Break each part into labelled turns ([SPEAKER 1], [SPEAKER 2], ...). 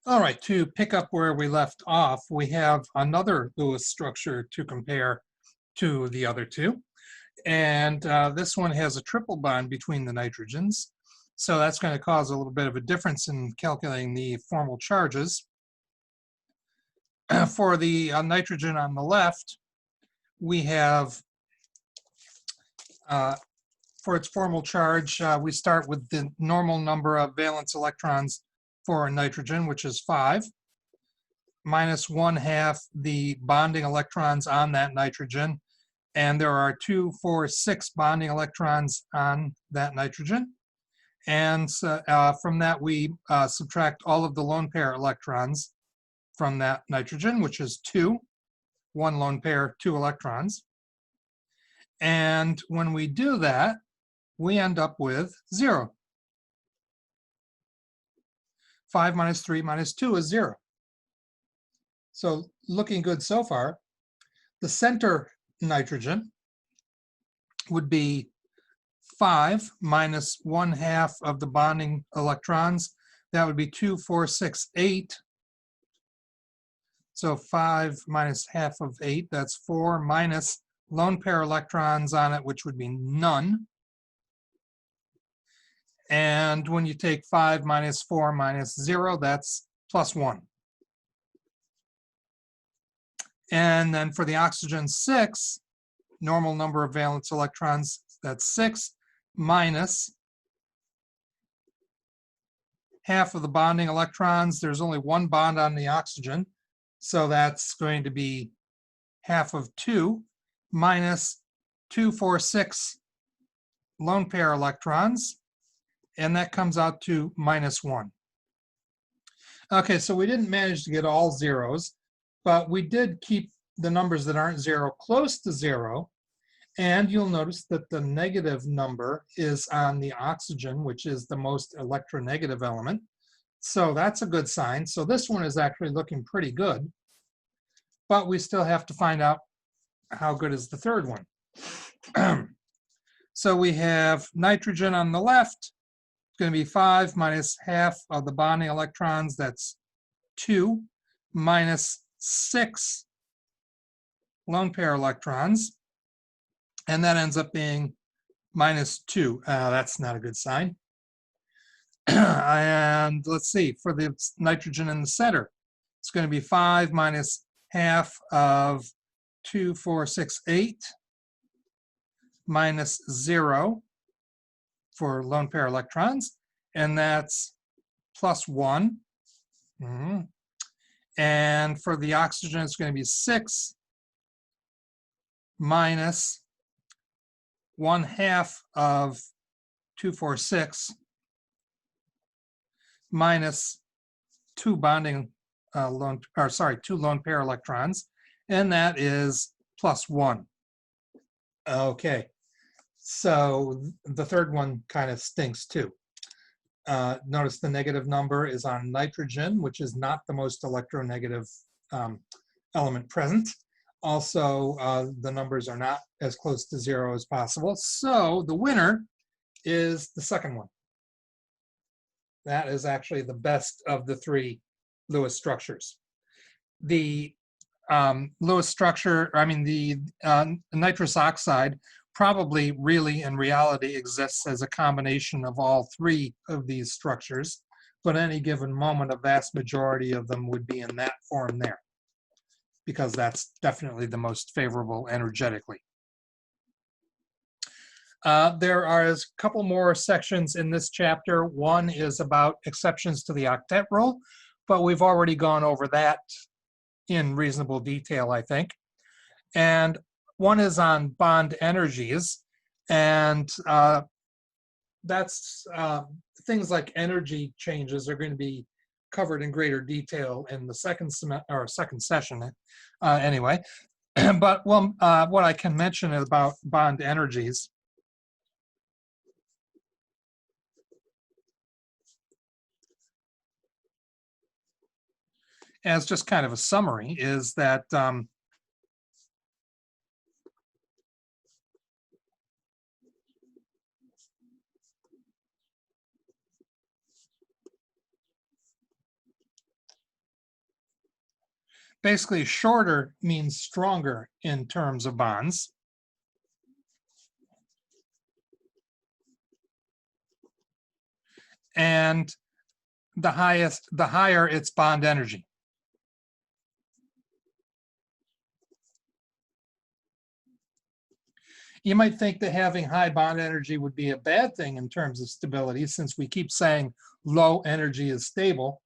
[SPEAKER 1] All right, to pick up where we left off, we have another Lewis structure to compare to the other two. And this one has a triple bond between the nitrogens. So that's going to cause a little bit of a difference in calculating the formal charges. For the nitrogen on the left, we have, for its formal charge, we start with the normal number of valence electrons for nitrogen, which is 5, minus 1/2 the bonding electrons on that nitrogen. And there are 2, 4, 6 bonding electrons on that nitrogen. And from that, we subtract all of the lone pair electrons from that nitrogen, which is 2, 1 lone pair, 2 electrons. And when we do that, we end up with 0. 5 minus 3 minus 2 is 0. So looking good so far. The center nitrogen would be 5 minus 1/2 of the bonding electrons. That would be 2, 4, 6, 8. So 5 minus half of 8, that's 4, minus lone pair electrons on it, which would be none. And when you take 5 minus 4 minus 0, that's plus 1. And then for the oxygen 6, normal number of valence electrons, that's 6, minus half of the bonding electrons. There's only 1 bond on the oxygen, so that's going to be half of 2, minus 2, 4, 6 lone pair electrons, and that comes out to minus 1. Okay, so we didn't manage to get all zeros, but we did keep the numbers that aren't 0 close to 0. And you'll notice that the negative number is on the oxygen, which is the most electronegative element. So that's a good sign. So this one is actually looking pretty good. But we still have to find out how good is the third one. So we have nitrogen on the left. It's going to be 5 minus half of the bonding electrons. That's 2, minus 6 lone pair electrons. And that ends up being minus 2. That's not a good sign. And let's see, for the nitrogen in the center, it's going to be 5 minus half of 2, 4, 6, 8, minus 0 for lone pair electrons. And that's plus 1. And for the oxygen, it's going to be 6 minus 1/2 of 2, 4, 6 minus 2 bonding two lone pair electrons, and that is plus 1. Okay, so the third one kind of stinks too. Notice the negative number is on nitrogen, which is not the most electronegative element present. Also, the numbers are not as close to 0 as possible. So the winner is the second one. That is actually the best of the 3 Lewis structures. The Lewis structure, the nitrous oxide probably really in reality exists as a combination of all 3 of these structures, but at any given moment, a vast majority of them would be in that form there, because that's definitely the most favorable energetically. There are a couple more sections in this chapter. One is about exceptions to the octet rule, but we've already gone over that in reasonable detail, I think. And one is on bond energies, and that's things like energy changes are going to be covered in greater detail in the second session, anyway. But what I can mention about bond energies as just kind of a summary is that Basically, shorter means stronger in terms of bonds. And the higher its bond energy. You might think that having high bond energy would be a bad thing in terms of stability, since we keep saying low energy is stable,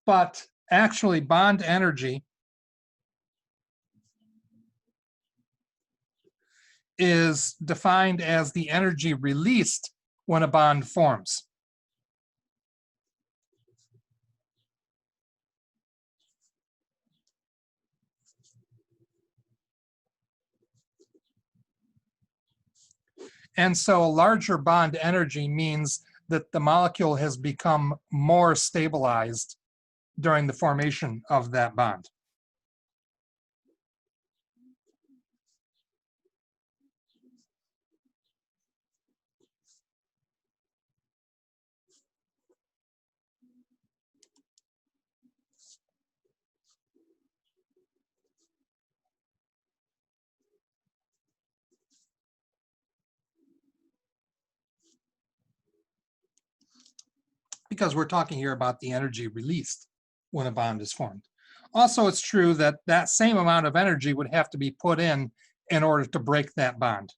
[SPEAKER 1] but actually bond energy is defined as the energy released when a bond forms. And so a larger bond energy means that the molecule has become more stabilized during the formation of that bond. Because we're talking here about the energy released when a bond is formed. Also, it's true that that same amount of energy would have to be put in order to break that bond.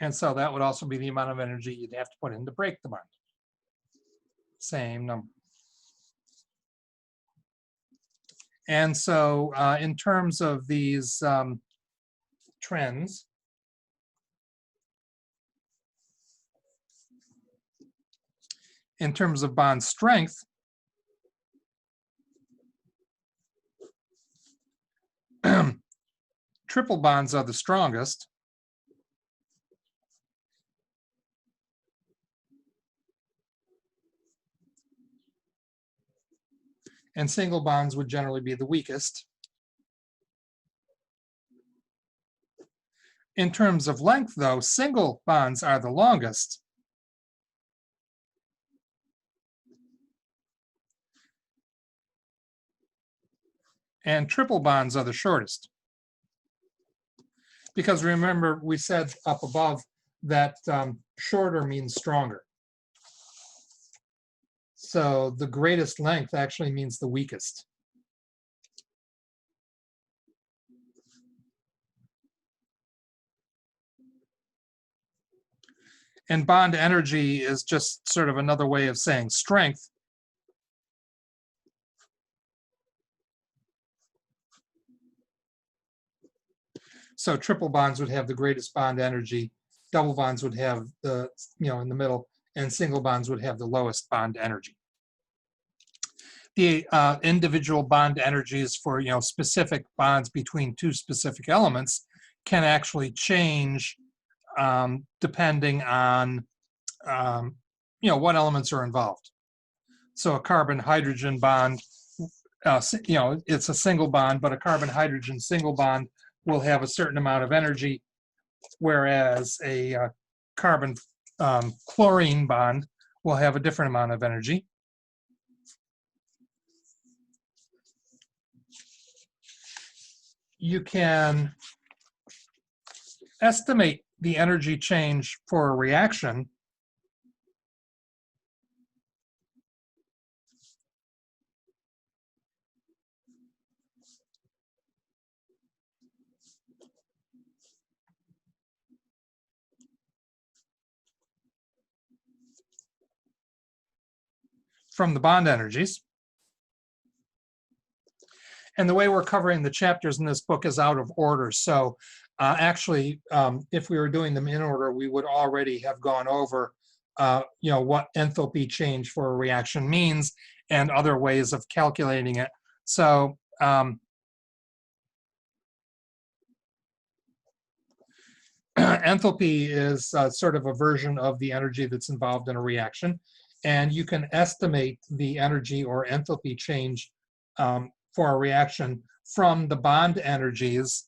[SPEAKER 1] And so that would also be the amount of energy you'd have to put in to break the bond. Same number. And so in terms of these trends, in terms of bond strength, triple bonds are the strongest. And single bonds would generally be the weakest. In terms of length, though, single bonds are the longest. And triple bonds are the shortest. Because remember, we said up above that shorter means stronger. So the greatest length actually means the weakest. And bond energy is just sort of another way of saying strength. So triple bonds would have the greatest bond energy, double bonds would have the, in the middle, and single bonds would have the lowest bond energy. The individual bond energies for, specific bonds between two specific elements can actually change depending on, what elements are involved. So a carbon-hydrogen bond, it's a single bond, but a carbon-hydrogen single bond will have a certain amount of energy, whereas a carbon-chlorine bond will have a different amount of energy. You can estimate the energy change for a reaction from the bond energies. And the way we're covering the chapters in this book is out of order. So actually, if we were doing them in order, we would already have gone over, what enthalpy change for a reaction means and other ways of calculating it. So enthalpy is sort of a version of the energy that's involved in a reaction. And you can estimate the energy or enthalpy change for a reaction from the bond energies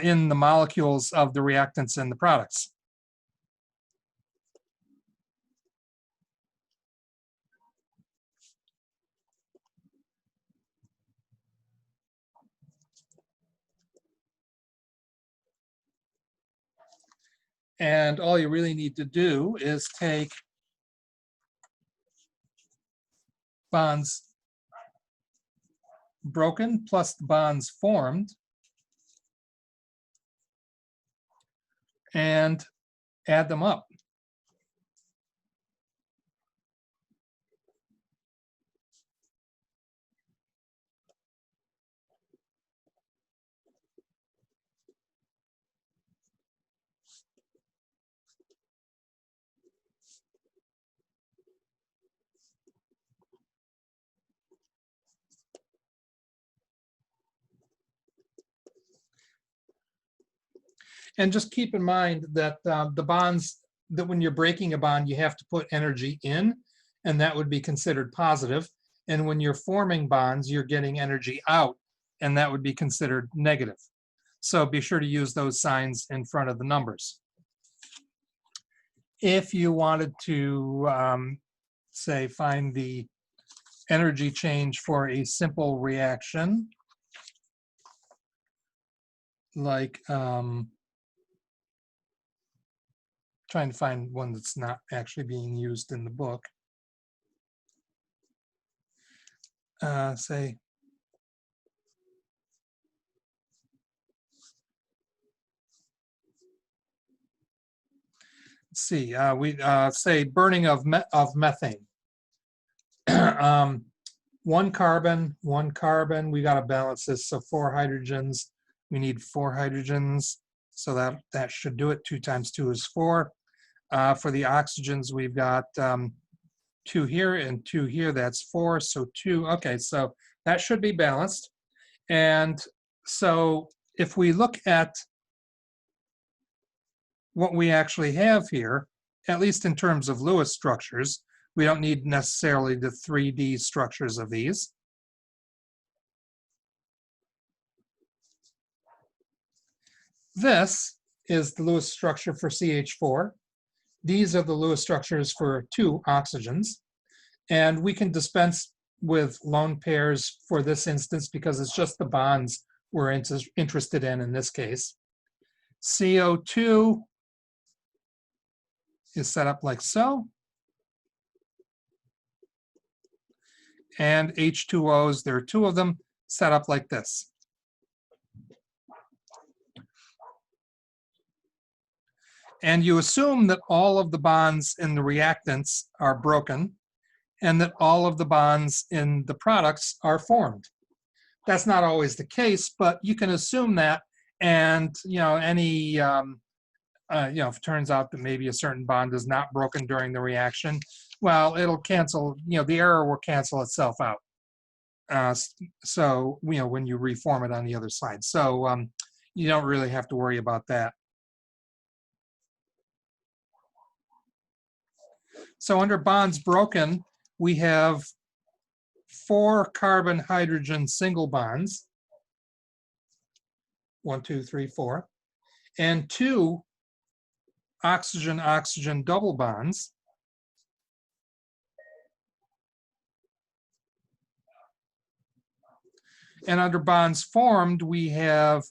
[SPEAKER 1] in the molecules of the reactants and the products. And all you really need to do is take bonds broken plus the bonds formed and add them up. And just keep in mind that the bonds, that when you're breaking a bond, you have to put energy in, and that would be considered positive. And when you're forming bonds, you're getting energy out, and that would be considered negative. So be sure to use those signs in front of the numbers. If you wanted to, say, find the energy change for a simple reaction, like trying to find one that's not actually being used in the book. Say, let's see, we say burning of methane. One carbon, we got to balance this. So 4 hydrogens, we need 4 hydrogens. So that should do it. 2 times 2 is 4. For the oxygens, we've got 2 here and 2 here, that's 4, so 2, okay, so that should be balanced. And so if we look at what we actually have here, at least in terms of Lewis structures, we don't need necessarily the 3D structures of these. This is the Lewis structure for CH4. These are the Lewis structures for 2 oxygens. And we can dispense with lone pairs for this instance because it's just the bonds we're interested in this case. CO2 is set up like so. And H2Os, there are 2 of them, set up like this. And you assume that all of the bonds in the reactants are broken and that all of the bonds in the products are formed. That's not always the case, but you can assume that. And any if it turns out that maybe a certain bond is not broken during the reaction, well, it'll cancel. The error will cancel itself out. So when you reform it on the other side, so you don't really have to worry about that. So under bonds broken, we have 4 carbon hydrogen single bonds, 1, 2, 3, 4, and 2 oxygen oxygen double bonds, and under bonds formed, we have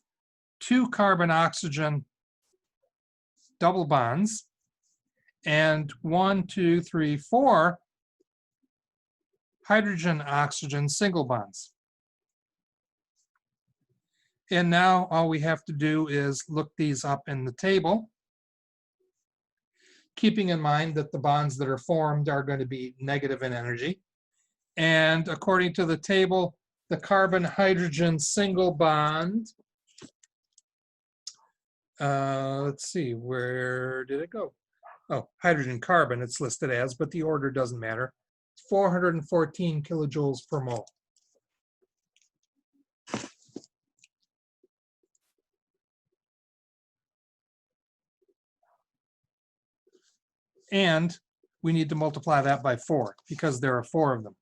[SPEAKER 1] 2 carbon oxygen double bonds and 1, 2, 3, 4 hydrogen oxygen single bonds. And now all we have to do is look these up in the table, keeping in mind that the bonds that are formed are going to be negative in energy. And according to the table, the carbon hydrogen single bond, let's see, where did it go? Oh, hydrogen carbon it's listed as, but the order doesn't matter. 414 kilojoules per mole. And we need to multiply that by 4 because there are 4 of them.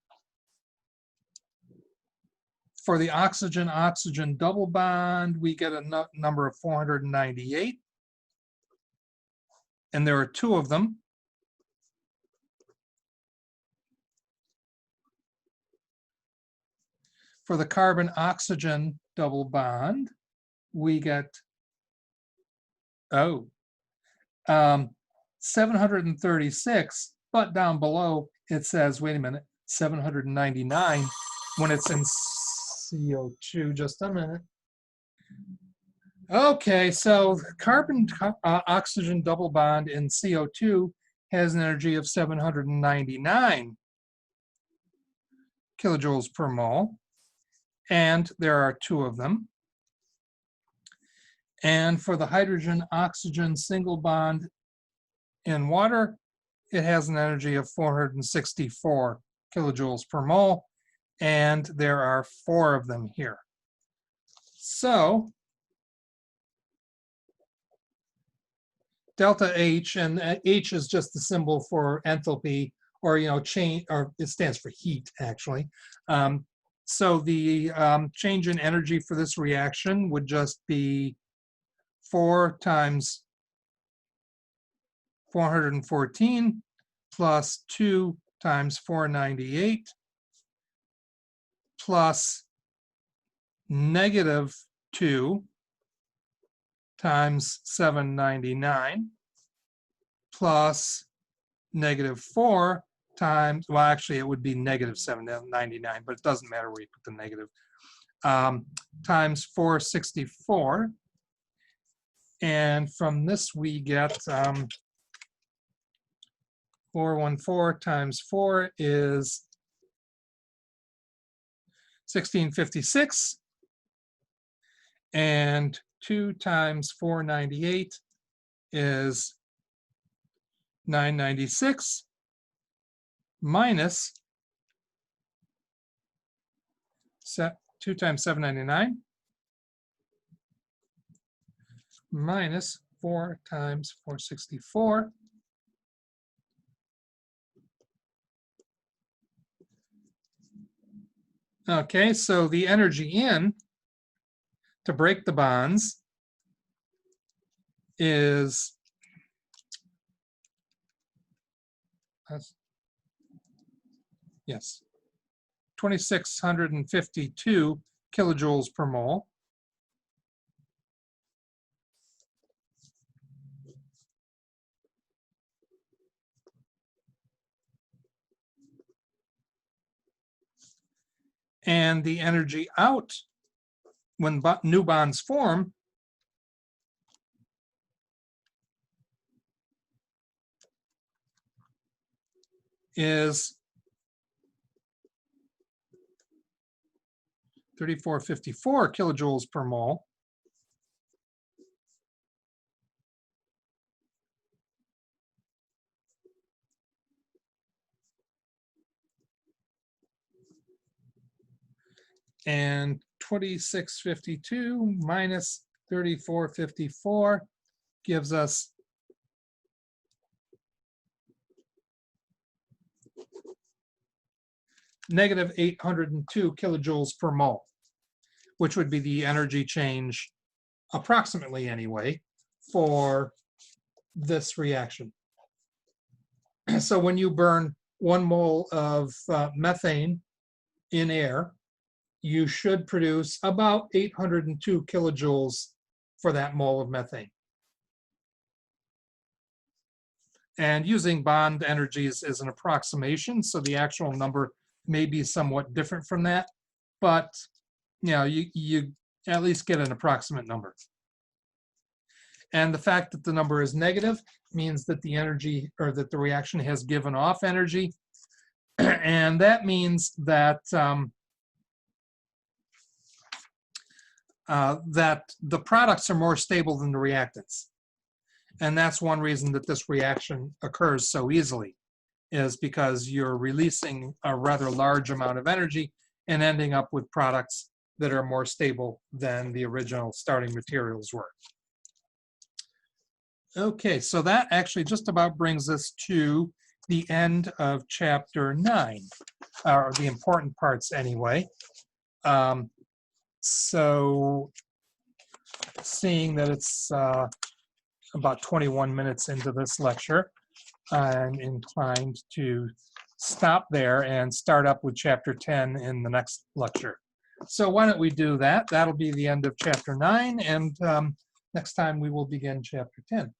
[SPEAKER 1] For the oxygen-oxygen double bond, we get a number of 498. And there are two of them. For the carbon-oxygen double bond, we get, 736, but down below it says, wait a minute, 799 when it's in CO2. Just a minute. Okay, so carbon-oxygen double bond in CO2 has an energy of 799 kilojoules per mole, and there are two of them. And for the hydrogen-oxygen single bond in water, it has an energy of 464 kilojoules per mole, and there are four of them here. So delta H, and H is just the symbol for enthalpy, or change, or it stands for heat actually. So the change in energy for this reaction would just be 4 times 414 plus 2 times 498 plus negative 2 times 799 plus negative 4 times, well, actually it would be negative 799, but it doesn't matter where you put the negative, times 464. And from this we get 414 times 4 is 1656, and 2 times 498 is 996, minus 2 times 799 minus 4 times 464. Okay, so the energy in to break the bonds is yes, 2,652 kilojoules per mole. And the energy out when new bonds form is 3,454 kilojoules per mole. And 2652 minus 3454 gives us negative 802 kilojoules per mole, which would be the energy change, approximately anyway, for this reaction. So when you burn 1 mole of methane in air, you should produce about 802 kilojoules for that mole of methane. And using bond energies is an approximation, so the actual number may be somewhat different from that, but you at least get an approximate number. And the fact that the number is negative means that the energy, or that the reaction has given off energy, and that means that that the products are more stable than the reactants. And that's one reason that this reaction occurs so easily, is because you're releasing a rather large amount of energy and ending up with products that are more stable than the original starting materials were. Okay, so that actually just about brings us to the end of chapter 9, or the important parts anyway. So seeing that it's about 21 minutes into this lecture, I'm inclined to stop there and start up with chapter 10 in the next lecture. So why don't we do that? That'll be the end of chapter 9, and next time we will begin chapter 10.